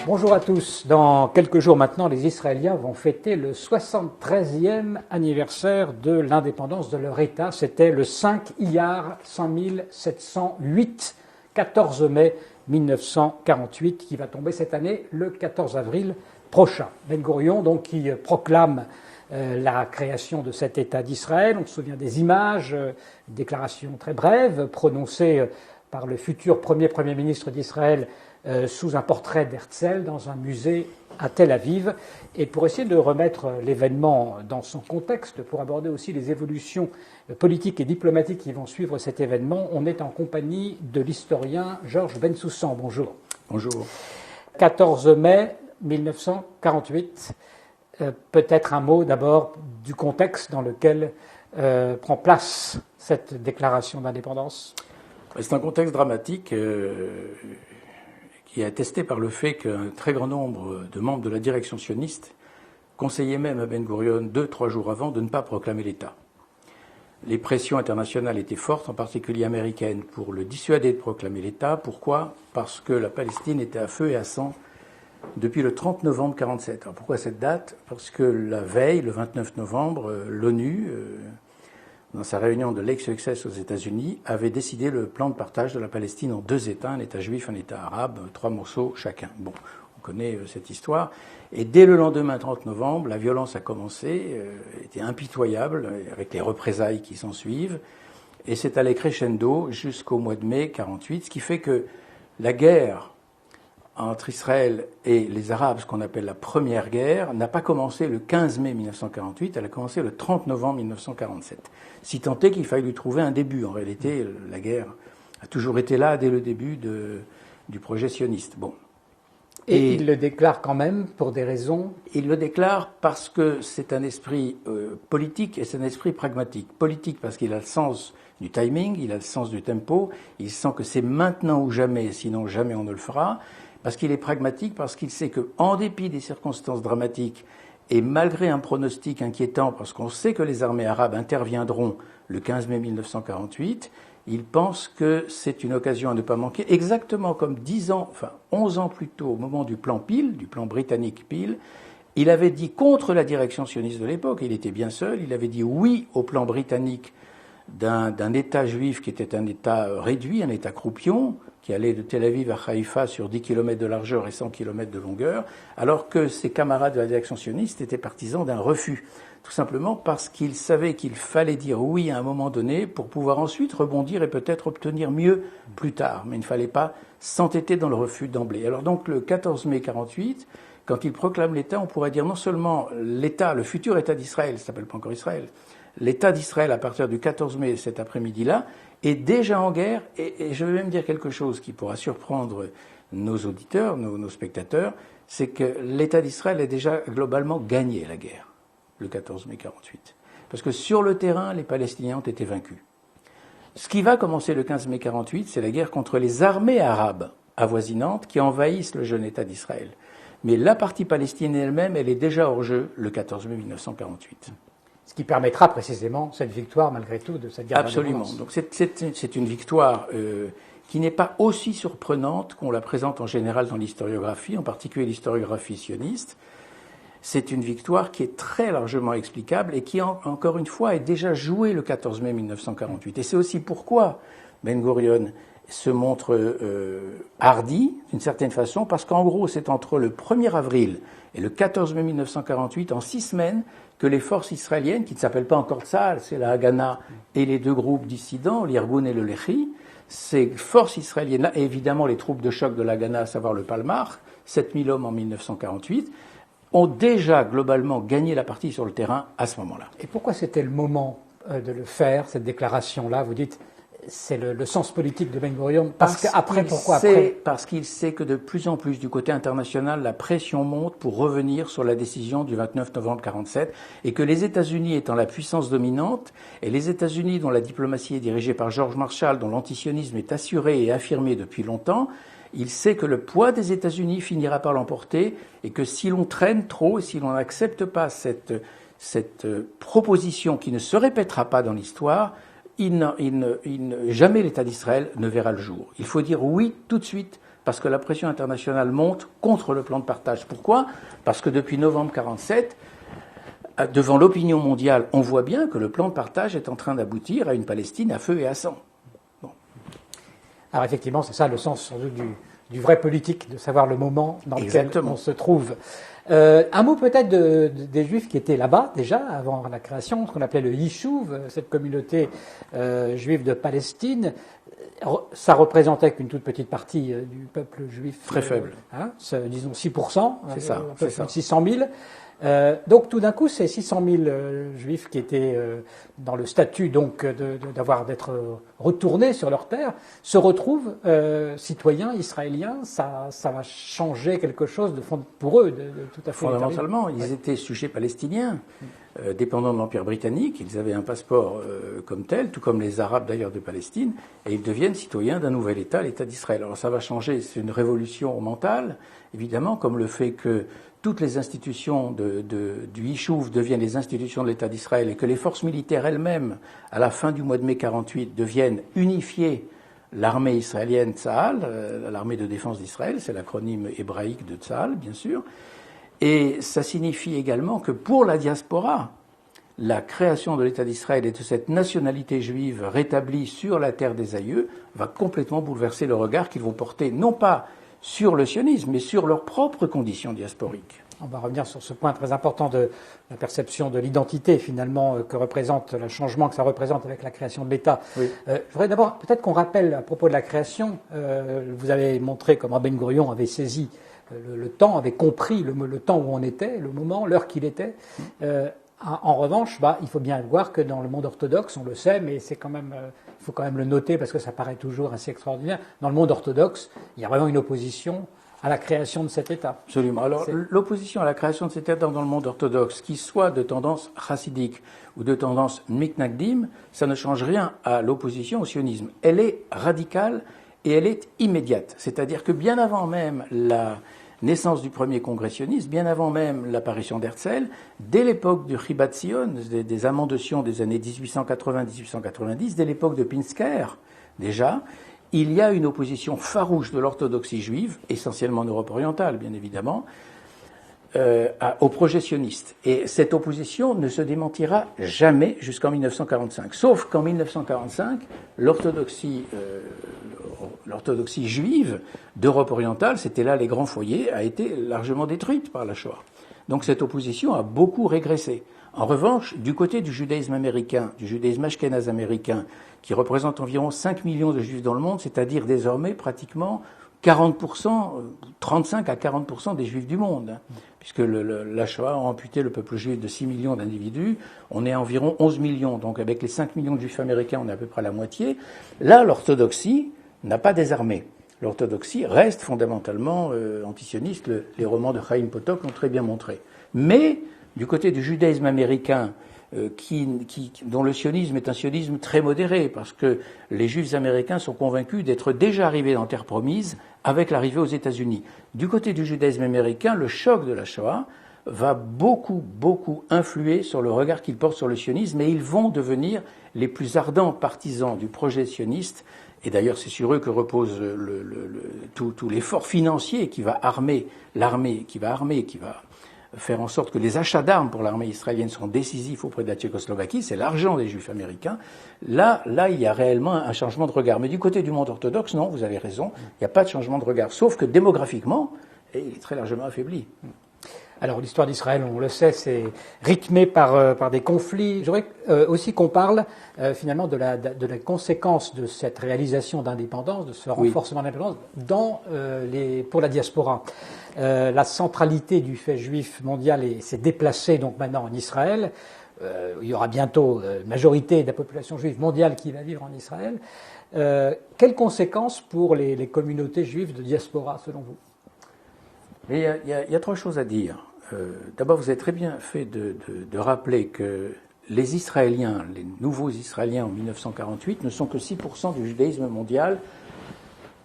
Bonjour à tous. Dans quelques jours maintenant, les Israéliens vont fêter le 73e anniversaire de l'indépendance de leur État. C'était le 5 Iyar 5708, 14 mai 1948, qui va tomber cette année le 14 avril prochain. Ben Gurion, donc, qui proclame la création de cet État d'Israël. On se souvient des images, une déclaration très brève prononcée par le futur Premier ministre d'Israël sous un portrait d'Herzl dans un musée à Tel Aviv. Et pour essayer de remettre l'événement dans son contexte, pour aborder aussi les évolutions politiques et diplomatiques qui vont suivre cet événement, on est en compagnie de l'historien Georges Bensoussan. Bonjour. Bonjour. 14 mai 1948. Peut-être un mot d'abord du contexte dans lequel prend place cette déclaration d'indépendance. C'est un contexte dramatique qui est attesté par le fait qu'un très grand nombre de membres de la direction sioniste conseillaient même à Ben Gurion 2-3 jours avant de ne pas proclamer l'État. Les pressions internationales étaient fortes, en particulier américaines, pour le dissuader de proclamer l'État. Pourquoi ? Parce que la Palestine était à feu et à sang depuis le 30 novembre 1947. Alors pourquoi cette date ? Parce que la veille, le 29 novembre, l'ONU, dans sa réunion de Lake Success aux États-Unis, avait décidé le plan de partage de la Palestine en 2 États, un État juif, un État arabe, 3 morceaux chacun. Bon, on connaît cette histoire. Et dès le lendemain, 30 novembre, la violence a commencé, était impitoyable, avec les représailles qui s'en suivent. Et c'est allé crescendo jusqu'au mois de mai 1948, ce qui fait que la guerre entre Israël et les Arabes, ce qu'on appelle la première guerre, n'a pas commencé le 15 mai 1948, elle a commencé le 30 novembre 1947. Si tant est qu'il faille lui trouver un début. En réalité, la guerre a toujours été là dès le début du projet sioniste. Bon. Et il le déclare quand même pour des raisons. Il le déclare parce que c'est un esprit politique et c'est un esprit pragmatique. Politique parce qu'il a le sens du timing, il a le sens du tempo, il sent que c'est maintenant ou jamais, sinon jamais on ne le fera. Parce qu'il est pragmatique, parce qu'il sait qu'en dépit des circonstances dramatiques et malgré un pronostic inquiétant, parce qu'on sait que les armées arabes interviendront le 15 mai 1948, il pense que c'est une occasion à ne pas manquer, exactement comme 11 ans plus tôt, au moment du plan Peel, du plan britannique Peel, il avait dit contre la direction sioniste de l'époque, il était bien seul, il avait dit oui au plan britannique d'un État juif qui était un État réduit, un État croupion, qui allait de Tel Aviv à Haïfa sur 10 km de largeur et 100 km de longueur, alors que ses camarades de la direction sioniste étaient partisans d'un refus. Tout simplement parce qu'ils savaient qu'il fallait dire oui à un moment donné pour pouvoir ensuite rebondir et peut-être obtenir mieux plus tard. Mais il ne fallait pas s'entêter dans le refus d'emblée. Alors donc le 14 mai 1948, quand il proclame l'État, on pourrait dire non seulement l'État, le futur État d'Israël, ça s'appelle pas encore Israël, l'État d'Israël à partir du 14 mai cet après-midi-là, est déjà en guerre, et je vais même dire quelque chose qui pourra surprendre nos auditeurs, nos spectateurs, c'est que l'État d'Israël a déjà globalement gagné la guerre, le 14 mai 1948. Parce que sur le terrain, les Palestiniens ont été vaincus. Ce qui va commencer le 15 mai 1948, c'est la guerre contre les armées arabes avoisinantes qui envahissent le jeune État d'Israël. Mais la partie palestinienne elle-même, elle est déjà hors jeu le 14 mai 1948. Ce qui permettra précisément cette victoire, malgré tout, de cette guerre d'indépendance. Absolument. Donc c'est une victoire qui n'est pas aussi surprenante qu'on la présente en général dans l'historiographie, en particulier l'historiographie sioniste. C'est une victoire qui est très largement explicable et qui, encore une fois, est déjà jouée le 14 mai 1948. Et c'est aussi pourquoi Ben Gurion se montre hardi, d'une certaine façon, parce qu'en gros, c'est entre le 1er avril et le 14 mai 1948, en 6 semaines, que les forces israéliennes, qui ne s'appellent pas encore Tsahal, c'est la Haganah et les 2 groupes dissidents, l'Irgun et le Lehi, ces forces israéliennes-là, et évidemment les troupes de choc de la Haganah, à savoir le Palmach, 7000 hommes en 1948, ont déjà globalement gagné la partie sur le terrain à ce moment-là. Et pourquoi c'était le moment de le faire, cette déclaration-là ? Vous dites, c'est le sens politique de Ben Gurion. Parce qu'il sait que de plus en plus du côté international, la pression monte pour revenir sur la décision du 29 novembre 1947 et que les États-Unis étant la puissance dominante, et les États-Unis dont la diplomatie est dirigée par George Marshall, dont l'antisionisme est assuré et affirmé depuis longtemps, il sait que le poids des États-Unis finira par l'emporter et que si l'on traîne trop et si l'on n'accepte pas cette proposition qui ne se répétera pas dans l'histoire, jamais l'État d'Israël ne verra le jour. Il faut dire oui tout de suite parce que la pression internationale monte contre le plan de partage. Pourquoi ? Parce que depuis novembre 1947, devant l'opinion mondiale, on voit bien que le plan de partage est en train d'aboutir à une Palestine à feu et à sang. Bon. Alors effectivement, c'est ça le sens sans doute du vrai politique, de savoir le moment dans lequel on se trouve. Un mot peut-être des Juifs qui étaient là-bas déjà avant la création, ce qu'on appelait le Yishuv, cette communauté juive de Palestine. Ça représentait qu'une toute petite partie du peuple juif. Très faible. Disons 6%. C'est ça. Peu plus de 600 000. Donc tout d'un coup, ces 600 000 juifs qui étaient dans le statut donc d'être retournés sur leur terre se retrouvent citoyens israéliens. Ça va changer quelque chose de fond pour eux, de tout à fait. Fondamentalement, ils étaient sujets palestiniens, dépendants de l'Empire britannique. Ils avaient un passeport comme tel, tout comme les Arabes d'ailleurs de Palestine, et ils deviennent citoyens d'un nouvel État, l'État d'Israël. Alors ça va changer, c'est une révolution mentale, évidemment, comme le fait que toutes les institutions du Yishuv deviennent les institutions de l'État d'Israël et que les forces militaires elles-mêmes, à la fin du mois de mai 48, deviennent unifiées l'armée israélienne Tsahal, l'armée de défense d'Israël, c'est l'acronyme hébraïque de Tsahal, bien sûr. Et ça signifie également que pour la diaspora, la création de l'État d'Israël et de cette nationalité juive rétablie sur la terre des aïeux va complètement bouleverser le regard qu'ils vont porter, non pas sur le sionisme, mais sur leurs propres conditions diasporiques. On va revenir sur ce point très important de la perception de l'identité, finalement, que représente le changement que ça représente avec la création de l'État. Oui. Je voudrais d'abord, peut-être qu'on rappelle à propos de la création, vous avez montré comment Ben Gurion avait saisi le temps, avait compris le temps où on était, le moment, l'heure qu'il était. En revanche, il faut bien voir que dans le monde orthodoxe, on le sait, mais c'est quand même, il faut quand même le noter parce que ça paraît toujours assez extraordinaire. Dans le monde orthodoxe, il y a vraiment une opposition à la création de cet État. Absolument. Alors, l'opposition à la création de cet État dans le monde orthodoxe, qu'il soit de tendance chassidique ou de tendance miknagdim, ça ne change rien à l'opposition au sionisme. Elle est radicale et elle est immédiate. C'est-à-dire que bien avant même la naissance du premier congrès sioniste, bien avant même l'apparition d'Herzl, dès l'époque du Chibat Zion, des amants de Sion des années 1880-1890, dès l'époque de Pinsker, déjà, il y a une opposition farouche de l'orthodoxie juive, essentiellement en Europe orientale, bien évidemment, au projet sioniste. Et cette opposition ne se démentira jamais jusqu'en 1945. Sauf qu'en 1945, l'orthodoxie juive d'Europe orientale, c'était là les grands foyers, a été largement détruite par la Shoah. Donc cette opposition a beaucoup régressé. En revanche, du côté du judaïsme américain, du judaïsme ashkénaze américain, qui représente environ 5 millions de juifs dans le monde, c'est-à-dire désormais pratiquement 40%, 35 à 40% des juifs du monde, puisque la Shoah a amputé le peuple juif de 6 millions d'individus, on est à environ 11 millions, donc avec les 5 millions de juifs américains, on est à peu près à la moitié. Là, l'orthodoxie n'a pas désarmé. L'orthodoxie reste fondamentalement antisioniste, les romans de Chaim Potok l'ont très bien montré. Mais, du côté du judaïsme américain, dont le sionisme est un sionisme très modéré, parce que les juifs américains sont convaincus d'être déjà arrivés dans Terre Promise avec l'arrivée aux États-Unis. Du côté du judaïsme américain, le choc de la Shoah va beaucoup influer sur le regard qu'ils portent sur le sionisme, et ils vont devenir les plus ardents partisans du projet sioniste. Et d'ailleurs, c'est sur eux que repose tout l'effort financier qui va armer l'armée, qui va faire en sorte que les achats d'armes pour l'armée israélienne sont décisifs auprès de la Tchécoslovaquie, c'est l'argent des Juifs américains. Là, il y a réellement un changement de regard. Mais du côté du monde orthodoxe, non, vous avez raison, il n'y a pas de changement de regard. Sauf que démographiquement, il est très largement affaibli. Alors l'histoire d'Israël, on le sait, c'est rythmé par des conflits. J'aimerais aussi qu'on parle finalement de la conséquence de cette réalisation d'indépendance, de ce renforcement d'indépendance pour la diaspora. La centralité du fait juif mondial s'est déplacée donc maintenant en Israël. Il y aura bientôt une majorité de la population juive mondiale qui va vivre en Israël. Quelles conséquences pour les communautés juives de diaspora, selon vous ? Mais il y a trois choses à dire. D'abord, vous avez très bien fait de rappeler que les Israéliens, les nouveaux Israéliens en 1948, ne sont que 6% du judaïsme mondial,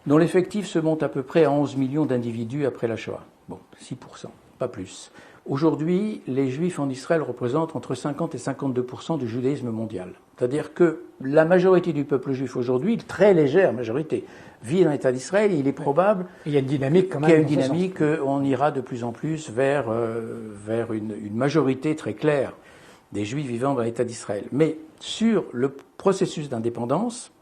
dont l'effectif se monte à peu près à 11 millions d'individus après la Shoah. Bon, 6%, pas plus. Aujourd'hui, les Juifs en Israël représentent entre 50 et 52% du judaïsme mondial. C'est-à-dire que la majorité du peuple juif aujourd'hui, une très légère majorité, vit dans l'État d'Israël. Il est probable qu'il y a une dynamique quand même. Qu'il y a une dynamique, on ira de plus en plus vers une majorité très claire des Juifs vivant dans l'État d'Israël. Mais sur le processus d'indépendance,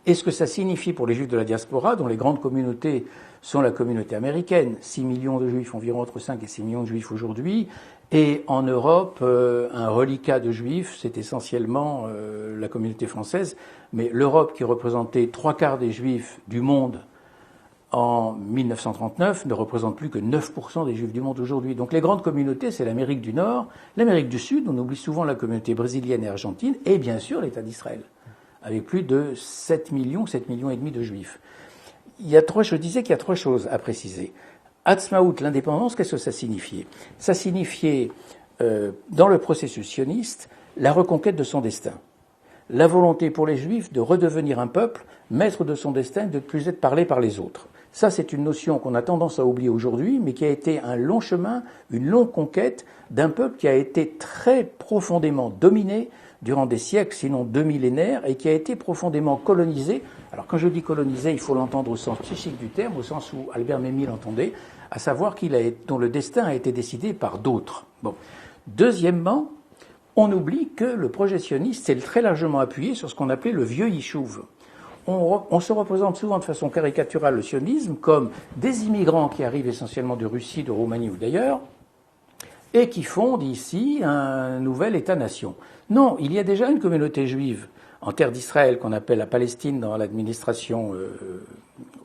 et ce que ça signifie pour les Juifs de la diaspora, dont les grandes communautés sont la communauté américaine, 6 millions de Juifs, environ entre 5 et 6 millions de Juifs aujourd'hui, et en Europe, un reliquat de Juifs, c'est essentiellement la communauté française, mais l'Europe, qui représentait 3/4 des Juifs du monde en 1939, ne représente plus que 9% des Juifs du monde aujourd'hui. Donc les grandes communautés, c'est l'Amérique du Nord, l'Amérique du Sud, on oublie souvent la communauté brésilienne et argentine, et bien sûr l'État d'Israël, avec plus de 7 millions et demi de Juifs. Je disais qu'il y a 3 choses à préciser. Atzmaout, l'indépendance, qu'est-ce que ça signifiait? Ça signifiait, dans le processus sioniste, la reconquête de son destin. La volonté pour les Juifs de redevenir un peuple, maître de son destin, de ne plus être parlé par les autres. Ça, c'est une notion qu'on a tendance à oublier aujourd'hui, mais qui a été un long chemin, une longue conquête d'un peuple qui a été très profondément dominé durant des siècles, sinon 2 millénaires, et qui a été profondément colonisé. Alors quand je dis colonisé, il faut l'entendre au sens psychique du terme, au sens où Albert Memmi l'entendait, à savoir dont le destin a été décidé par d'autres. Bon. Deuxièmement, on oublie que le projet sioniste s'est très largement appuyé sur ce qu'on appelait le vieux Yishuv. On se représente souvent de façon caricaturale le sionisme comme des immigrants qui arrivent essentiellement de Russie, de Roumanie ou d'ailleurs, et qui fondent ici un nouvel État-nation. Non, il y a déjà une communauté juive en terre d'Israël qu'on appelle la Palestine dans l'administration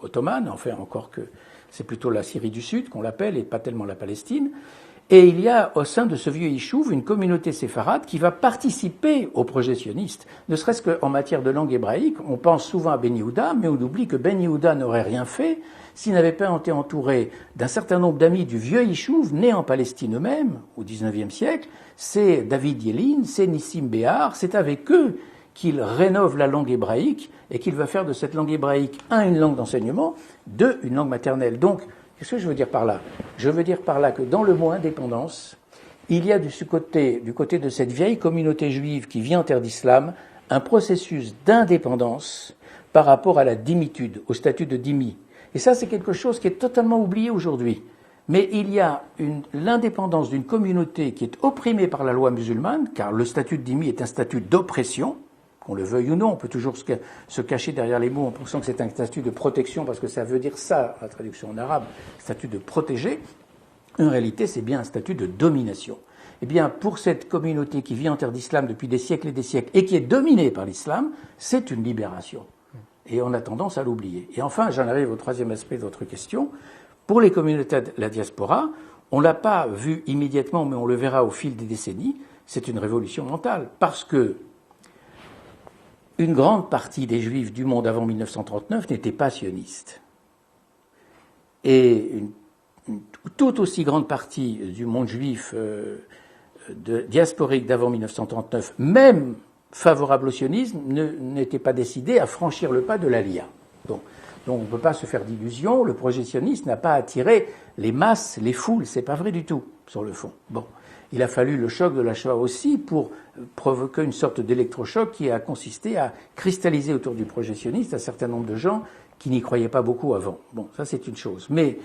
ottomane, enfin encore que c'est plutôt la Syrie du Sud qu'on l'appelle et pas tellement la Palestine. Et il y a au sein de ce vieux Yishuv une communauté séfarade qui va participer au projet sioniste. Ne serait-ce qu'en matière de langue hébraïque, on pense souvent à Ben Yehuda, mais on oublie que Ben Yehuda n'aurait rien fait s'il n'avait pas été entouré d'un certain nombre d'amis du vieux Yishuv, nés en Palestine eux-mêmes, au XIXe siècle. C'est David Yelin, c'est Nissim Béar, c'est avec eux qu'il rénove la langue hébraïque et qu'il va faire de cette langue hébraïque, une langue d'enseignement, une langue maternelle. Donc, qu'est-ce que je veux dire par là? Je veux dire par là que dans le mot indépendance, il y a du côté de cette vieille communauté juive qui vit en terre d'islam, un processus d'indépendance par rapport à la dhimitude, au statut de dhimmi. Et ça, c'est quelque chose qui est totalement oublié aujourd'hui. Mais il y a l'indépendance d'une communauté qui est opprimée par la loi musulmane, car le statut de dhimmi est un statut d'oppression, qu'on le veuille ou non, on peut toujours se cacher derrière les mots en pensant que c'est un statut de protection, parce que ça veut dire ça, la traduction en arabe, statut de protégé. En réalité, c'est bien un statut de domination. Eh bien, pour cette communauté qui vit en terre d'islam depuis des siècles et des siècles, et qui est dominée par l'islam, c'est une libération. Et on a tendance à l'oublier. Et enfin, j'en arrive au 3e aspect de votre question. Pour les communautés de la diaspora, on ne l'a pas vu immédiatement, mais on le verra au fil des décennies, c'est une révolution mentale. Parce que une grande partie des Juifs du monde avant 1939 n'étaient pas sionistes. Et une tout aussi grande partie du monde juif diasporique d'avant 1939, même favorable au sionisme, n'était pas décidé à franchir le pas de l'Aliyah. Donc on ne peut pas se faire d'illusions, le projet sioniste n'a pas attiré les masses, les foules, c'est pas vrai du tout, sur le fond. Bon. Il a fallu le choc de la Shoah aussi pour provoquer une sorte d'électrochoc qui a consisté à cristalliser autour du projet sioniste un certain nombre de gens qui n'y croyaient pas beaucoup avant. Bon, ça c'est une chose. Mais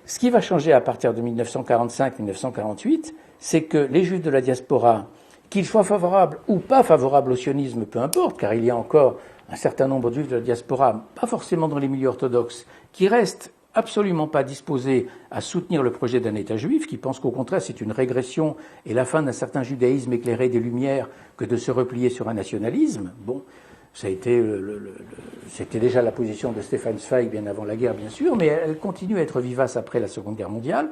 ce qui va changer à partir de 1945-1948, c'est que les Juifs de la diaspora, qu'ils soient favorables ou pas favorables au sionisme, peu importe, car il y a encore un certain nombre de Juifs de la diaspora, pas forcément dans les milieux orthodoxes, qui restent absolument pas disposés à soutenir le projet d'un État juif, qui pensent qu'au contraire c'est une régression et la fin d'un certain judaïsme éclairé des Lumières que de se replier sur un nationalisme. Bon, ça a été c'était déjà la position de Stefan Zweig bien avant la guerre, bien sûr, mais elle continue à être vivace après la Seconde Guerre mondiale.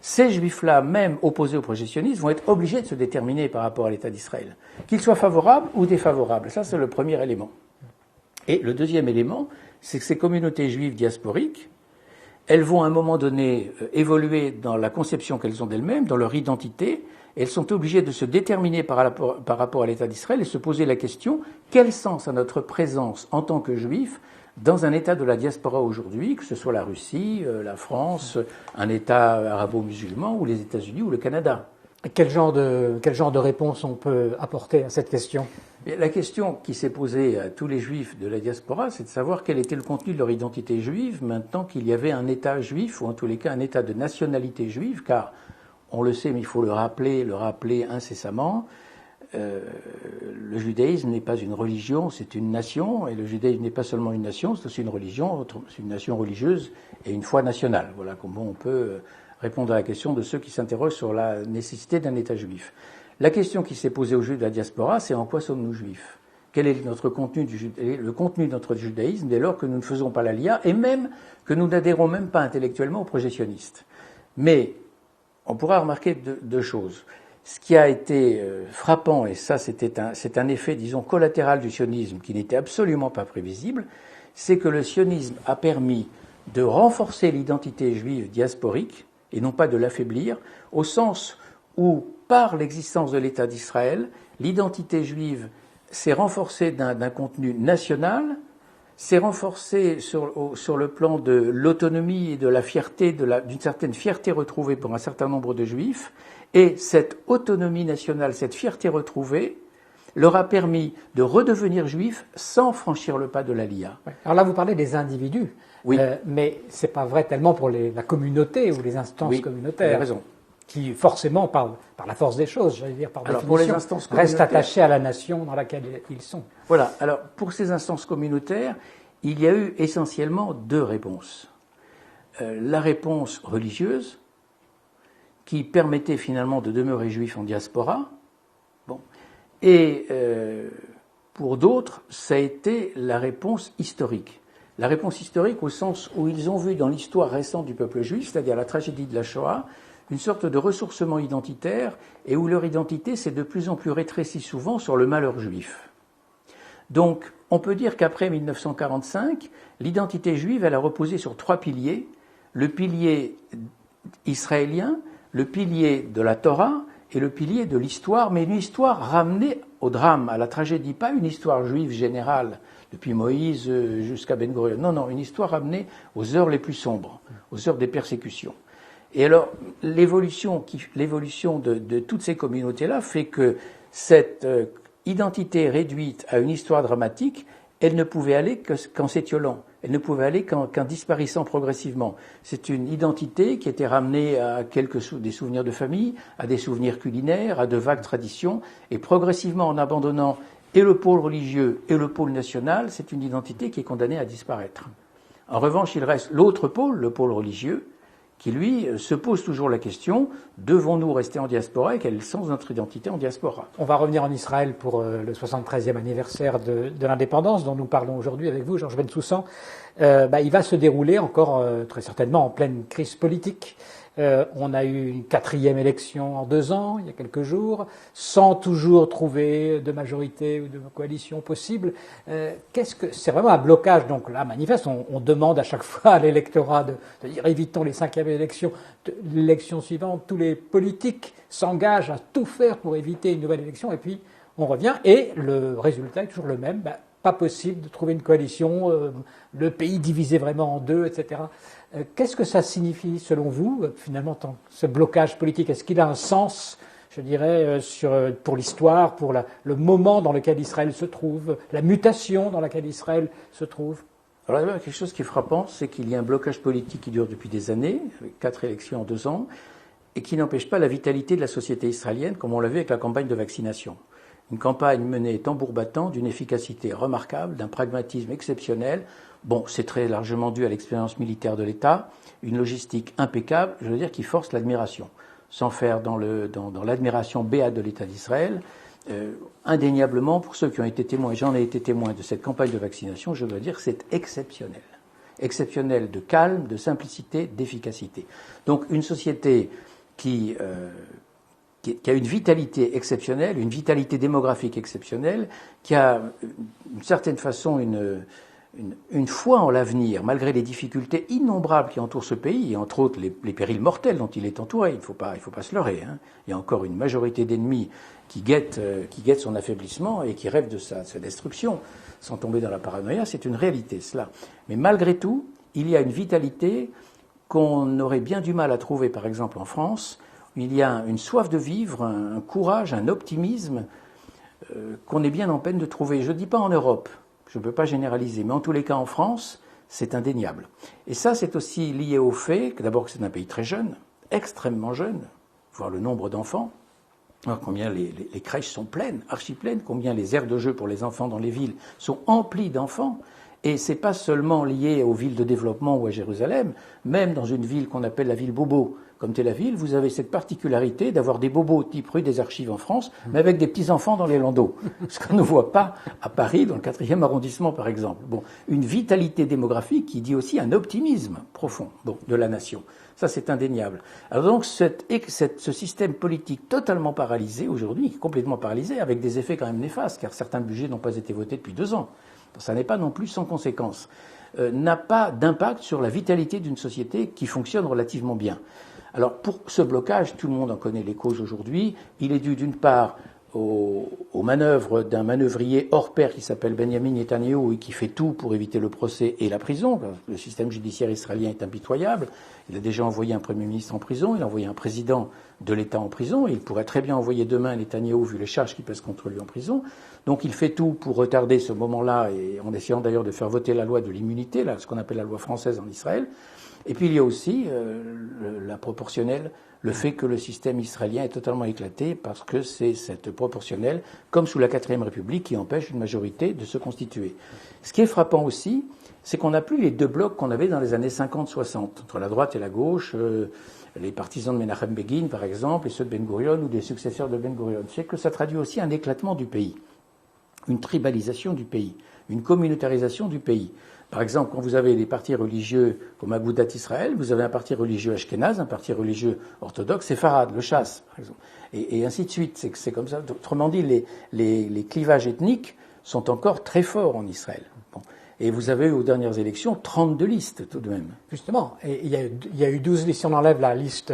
Ces Juifs-là, même opposés au projet sioniste, vont être obligés de se déterminer par rapport à l'État d'Israël, qu'ils soient favorables ou défavorables. Ça, c'est le premier élément. Et le deuxième élément, c'est que ces communautés juives diasporiques, elles vont à un moment donné évoluer dans la conception qu'elles ont d'elles-mêmes, dans leur identité, et elles sont obligées de se déterminer par rapport à l'État d'Israël et se poser la question, quel sens a notre présence en tant que juifs dans un État de la diaspora aujourd'hui, que ce soit la Russie, la France, un État arabo-musulman, ou les États-Unis, ou le Canada. Quel genre de réponse on peut apporter à cette question? La question qui s'est posée à tous les juifs de la diaspora, c'est de savoir quel était le contenu de leur identité juive maintenant qu'il y avait un État juif, ou en tous les cas un État de nationalité juive, car on le sait, mais il faut le rappeler incessamment, le judaïsme n'est pas une religion, c'est une nation, et le judaïsme n'est pas seulement une nation, c'est aussi une religion, c'est une nation religieuse et une foi nationale. Voilà comment on peut répondre à la question de ceux qui s'interrogent sur la nécessité d'un État juif. La question qui s'est posée aux Juifs de la diaspora, c'est en quoi sommes-nous juifs? Quel est notre contenu le contenu de notre judaïsme dès lors que nous ne faisons pas l'Aliyah et même que nous n'adhérons même pas intellectuellement au projet sioniste? Mais on pourra remarquer deux choses. Ce qui a été frappant, et ça c'est un effet, disons, collatéral du sionisme qui n'était absolument pas prévisible, c'est que le sionisme a permis de renforcer l'identité juive diasporique et non pas de l'affaiblir, au sens où, par l'existence de l'État d'Israël, l'identité juive s'est renforcée d'un contenu national, s'est renforcée sur le plan de l'autonomie et de la fierté, d'une certaine fierté retrouvée pour un certain nombre de juifs, et cette autonomie nationale, cette fierté retrouvée, leur a permis de redevenir juifs sans franchir le pas de l'Aliyah. Alors là, vous parlez des individus, oui. Mais c'est pas vrai tellement pour la communauté ou les instances communautaires. Vous avez raison. Qui forcément, par la force des choses, j'allais dire par définition, pour les instances restent attachés à la nation dans laquelle ils sont. Voilà. Alors, pour ces instances communautaires, il y a eu essentiellement deux réponses. La réponse religieuse, qui permettait finalement de demeurer juif en diaspora, et pour d'autres, ça a été la réponse historique. La réponse historique au sens où ils ont vu dans l'histoire récente du peuple juif, c'est-à-dire la tragédie de la Shoah, une sorte de ressourcement identitaire et où leur identité s'est de plus en plus rétrécie souvent sur le malheur juif. Donc, on peut dire qu'après 1945, l'identité juive, elle a reposé sur trois piliers. Le pilier israélien, le pilier de la Torah et le pilier de l'histoire, mais une histoire ramenée au drame, à la tragédie, pas une histoire juive générale, depuis Moïse jusqu'à Ben Gurion. Non, une histoire ramenée aux heures les plus sombres, aux heures des persécutions. Et alors, l'évolution de toutes ces communautés-là fait que cette identité réduite à une histoire dramatique, elle ne pouvait aller qu'en s'étiolant. Elle ne pouvait aller qu'en disparaissant progressivement. C'est une identité qui était ramenée à des souvenirs de famille, à des souvenirs culinaires, à de vagues traditions, et progressivement en abandonnant et le pôle religieux et le pôle national, c'est une identité qui est condamnée à disparaître. En revanche, il reste l'autre pôle, le pôle religieux, qui, lui, se pose toujours la question, devons-nous rester en diaspora et quel est le sens de notre identité en diaspora? On va revenir en Israël pour le 73e anniversaire de l'indépendance dont nous parlons aujourd'hui avec vous, Georges Bensoussan. Il va se dérouler encore très certainement en pleine crise politique. On a eu une 4e élection en 2 ans, il y a quelques jours, sans toujours trouver de majorité ou de coalition possible. C'est vraiment un blocage. Donc là, manifeste, on demande à chaque fois à l'électorat de dire évitons les 5e élections. L'élection suivante, tous les politiques s'engagent à tout faire pour éviter une nouvelle élection. Et puis on revient et le résultat est toujours le même. Pas possible de trouver une coalition, le pays divisé vraiment en deux, etc. Qu'est-ce que ça signifie, selon vous, finalement, ce blocage politique? Est-ce qu'il a un sens, je dirais, pour l'histoire, pour le moment dans lequel Israël se trouve, la mutation dans laquelle Israël se trouve? Alors, il y a quelque chose qui est frappant, c'est qu'il y a un blocage politique qui dure depuis des années, avec 4 élections en 2 ans, et qui n'empêche pas la vitalité de la société israélienne, comme on l'a vu avec la campagne de vaccination. Une campagne menée tambour battant, d'une efficacité remarquable, d'un pragmatisme exceptionnel. Bon, c'est très largement dû à l'expérience militaire de l'État, une logistique impeccable, je veux dire, qui force l'admiration. Sans faire dans l'admiration béate de l'État d'Israël, indéniablement, pour ceux qui ont été témoins, et j'en ai été témoin de cette campagne de vaccination, je dois dire que c'est exceptionnel. Exceptionnel de calme, de simplicité, d'efficacité. Donc une société qui a une vitalité exceptionnelle, une vitalité démographique exceptionnelle, qui a d'une certaine façon une foi en l'avenir, malgré les difficultés innombrables qui entourent ce pays, et entre autres les périls mortels dont il est entouré. Il ne faut pas se leurrer. Il y a encore une majorité d'ennemis qui guettent son affaiblissement et qui rêvent de sa destruction. sans tomber dans la paranoïa, c'est une réalité, cela. Mais malgré tout, il y a une vitalité qu'on aurait bien du mal à trouver, par exemple, en France. Il y a une soif de vivre, un courage, un optimisme qu'on est bien en peine de trouver. Je ne dis pas en Europe, je ne peux pas généraliser, mais en tous les cas en France, c'est indéniable. Et ça, c'est aussi lié au fait que d'abord que c'est un pays très jeune, extrêmement jeune, voir le nombre d'enfants, alors combien les crèches sont pleines, archi pleines, combien les aires de jeu pour les enfants dans les villes sont emplies d'enfants. Et c'est pas seulement lié aux villes de développement ou à Jérusalem, même dans une ville qu'on appelle la ville bobo, comme Tel Aviv, vous avez cette particularité d'avoir des bobos type rue des Archives en France, mais avec des petits-enfants dans les landaux. Ce qu'on ne voit pas à Paris, dans le 4e arrondissement, par exemple. Bon, une vitalité démographique qui dit aussi un optimisme profond, de la nation. Ça, c'est indéniable. Alors donc, ce système politique totalement paralysé aujourd'hui, complètement paralysé, avec des effets quand même néfastes, car certains budgets n'ont pas été votés depuis 2 ans. Ça n'est pas non plus sans conséquence. N'a pas d'impact sur la vitalité d'une société qui fonctionne relativement bien. Alors, pour ce blocage, tout le monde en connaît les causes aujourd'hui. Il est dû, d'une part, aux manœuvres d'un manœuvrier hors pair qui s'appelle Benjamin Netanyahu et qui fait tout pour éviter le procès et la prison. Le système judiciaire israélien est impitoyable. Il a déjà envoyé un Premier ministre en prison, il a envoyé un président de l'État en prison, et il pourrait très bien envoyer demain Netanyahu, vu les charges qui pèsent contre lui en prison. Donc il fait tout pour retarder ce moment-là, et en essayant d'ailleurs de faire voter la loi de l'immunité, ce qu'on appelle la loi française en Israël. Et puis il y a aussi la proportionnelle, le fait que le système israélien est totalement éclaté parce que c'est cette proportionnelle, comme sous la 4e République, qui empêche une majorité de se constituer. Ce qui est frappant aussi, c'est qu'on n'a plus les 2 blocs qu'on avait dans les années 50-60, entre la droite et la gauche, les partisans de Menachem Begin, par exemple, et ceux de Ben Gurion ou des successeurs de Ben Gurion. C'est que ça traduit aussi un éclatement du pays, une tribalisation du pays, une communautarisation du pays. Par exemple, quand vous avez des partis religieux comme Agudat Israël, vous avez un parti religieux ashkénaze, un parti religieux orthodoxe, séfarade, le Chasse, par exemple, et ainsi de suite. C'est comme ça. Autrement dit, les clivages ethniques sont encore très forts en Israël. Bon. Et vous avez eu aux dernières élections 32 listes tout de même. Justement, et il y a eu 12 listes, si on enlève la liste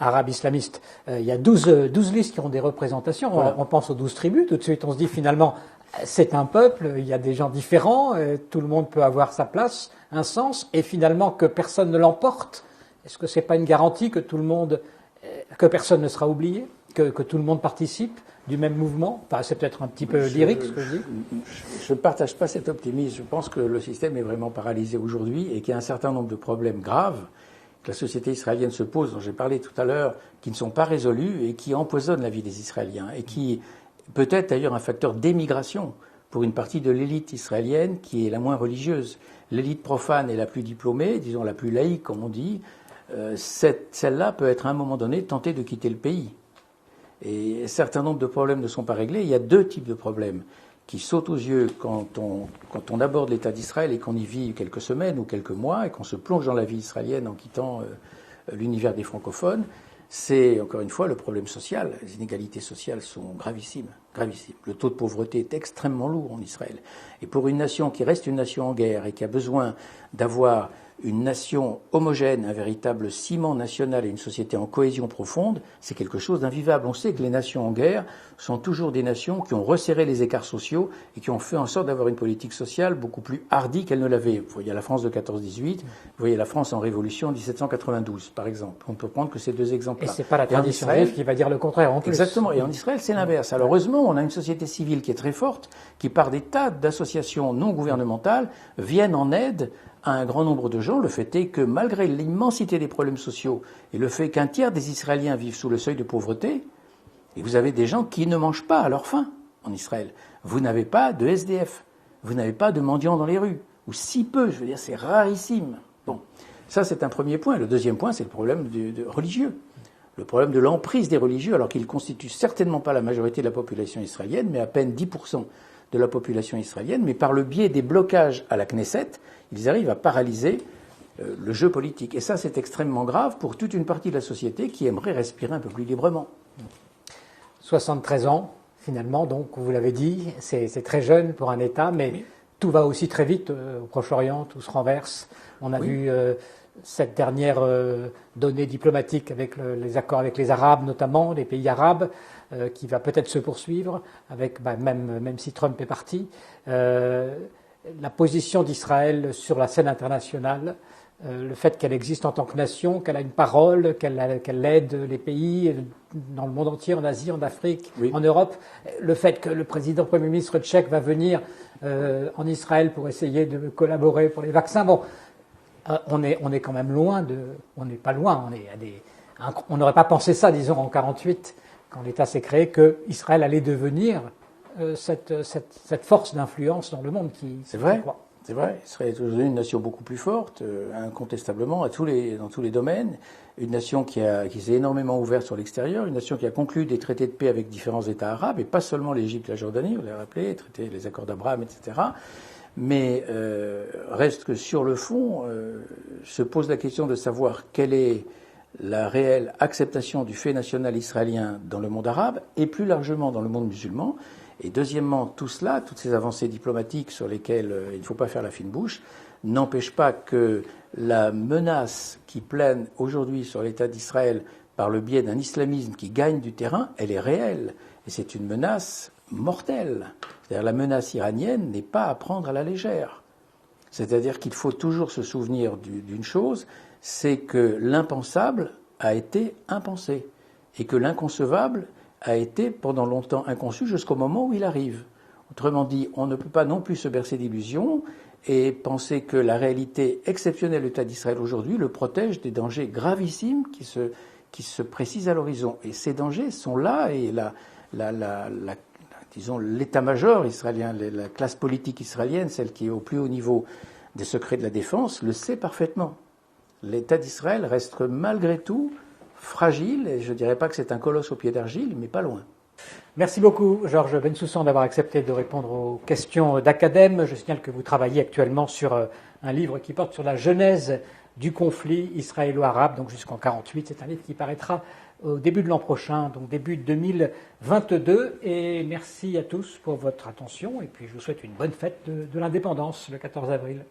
arabe islamiste, il y a 12 listes qui ont des représentations. Voilà. On pense aux 12 tribus, tout de suite on se dit finalement, c'est un peuple, il y a des gens différents, tout le monde peut avoir sa place, un sens, et finalement que personne ne l'emporte. Est-ce que c'est pas une garantie que tout le monde, que personne ne sera oublié, que tout le monde participe du même mouvement? Enfin, c'est peut-être un petit peu lyrique ce que je dis. Je ne partage pas cet optimisme. Je pense que le système est vraiment paralysé aujourd'hui et qu'il y a un certain nombre de problèmes graves que la société israélienne se pose, dont j'ai parlé tout à l'heure, qui ne sont pas résolus et qui empoisonnent la vie des Israéliens et qui peut-être d'ailleurs un facteur d'émigration pour une partie de l'élite israélienne qui est la moins religieuse. L'élite profane est la plus diplômée, disons la plus laïque, comme on dit. Celle-là peut être à un moment donné tentée de quitter le pays. Et un certain nombre de problèmes ne sont pas réglés. Il y a 2 types de problèmes qui sautent aux yeux quand on aborde l'État d'Israël et qu'on y vit quelques semaines ou quelques mois et qu'on se plonge dans la vie israélienne en quittant l'univers des francophones. C'est, encore une fois, le problème social. Les inégalités sociales sont gravissimes, gravissimes. Le taux de pauvreté est extrêmement lourd en Israël. Et pour une nation qui reste une nation en guerre et qui a besoin d'avoir une nation homogène, un véritable ciment national et une société en cohésion profonde, c'est quelque chose d'invivable. On sait que les nations en guerre sont toujours des nations qui ont resserré les écarts sociaux et qui ont fait en sorte d'avoir une politique sociale beaucoup plus hardie qu'elle ne l'avait. Vous voyez la France de 14-18, vous voyez la France en révolution en 1792, par exemple. On peut prendre que ces 2 exemples-là. Et c'est pas la tradition juive qui va dire le contraire en plus. Exactement. Et en Israël, c'est l'inverse. Alors heureusement, on a une société civile qui est très forte, qui par des tas d'associations non gouvernementales viennent en aide à un grand nombre de gens. Le fait est que malgré l'immensité des problèmes sociaux et le fait qu'un tiers des Israéliens vivent sous le seuil de pauvreté, et vous avez des gens qui ne mangent pas à leur faim en Israël. Vous n'avez pas de SDF, vous n'avez pas de mendiants dans les rues, ou si peu, je veux dire, c'est rarissime. Bon, ça c'est un premier point. Le deuxième point, c'est le problème religieux. Le problème de l'emprise des religieux, alors qu'ils ne constituent certainement pas la majorité de la population israélienne, mais à peine 10% de la population israélienne, mais par le biais des blocages à la Knesset, ils arrivent à paralyser le jeu politique. Et ça, c'est extrêmement grave pour toute une partie de la société qui aimerait respirer un peu plus librement. 73 ans, finalement, donc, vous l'avez dit, c'est très jeune pour un État, mais oui. Tout va aussi très vite au Proche-Orient, tout se renverse. On a vu cette dernière donnée diplomatique avec les accords avec les Arabes, notamment, les pays arabes. qui va peut-être se poursuivre, avec, même si Trump est parti. La position d'Israël sur la scène internationale, le fait qu'elle existe en tant que nation, qu'elle a une parole, qu'elle aide les pays dans le monde entier, en Asie, en Afrique, oui, en Europe, le fait que le président Premier ministre tchèque va venir en Israël pour essayer de collaborer pour les vaccins. Bon, on est quand même loin on n'est pas loin, on n'aurait pas pensé ça, disons, en 1948, quand l'État s'est créé, que Israël allait devenir cette force d'influence dans le monde qui croît. C'est vrai, Israël est aujourd'hui une nation beaucoup plus forte, incontestablement, dans tous les domaines. Une nation qui s'est énormément ouverte sur l'extérieur, une nation qui a conclu des traités de paix avec différents États arabes, et pas seulement l'Égypte et la Jordanie, vous l'avez rappelé, les accords d'Abraham, etc. Mais reste que sur le fond, se pose la question de savoir quelle est la réelle acceptation du fait national israélien dans le monde arabe, et plus largement dans le monde musulman. Et deuxièmement, tout cela, toutes ces avancées diplomatiques sur lesquelles il ne faut pas faire la fine bouche, n'empêchent pas que la menace qui plane aujourd'hui sur l'État d'Israël par le biais d'un islamisme qui gagne du terrain, elle est réelle. Et c'est une menace mortelle. C'est-à-dire la menace iranienne n'est pas à prendre à la légère. C'est-à-dire qu'il faut toujours se souvenir d'une chose, c'est que l'impensable a été impensé et que l'inconcevable a été pendant longtemps inconçu jusqu'au moment où il arrive. Autrement dit, on ne peut pas non plus se bercer d'illusions et penser que la réalité exceptionnelle de l'État d'Israël aujourd'hui le protège des dangers gravissimes qui se précisent à l'horizon. Et ces dangers sont là et disons, l'état-major israélien, la classe politique israélienne, celle qui est au plus haut niveau des secrets de la défense, le sait parfaitement. L'État d'Israël reste malgré tout fragile, et je ne dirais pas que c'est un colosse au pied d'argile, mais pas loin. Merci beaucoup, Georges Bensoussan, d'avoir accepté de répondre aux questions d'Acadème. Je signale que vous travaillez actuellement sur un livre qui porte sur la genèse du conflit israélo-arabe, donc jusqu'en 1948. C'est un livre qui paraîtra au début de l'an prochain, donc début 2022. Et merci à tous pour votre attention, et puis je vous souhaite une bonne fête de l'indépendance le 14 avril.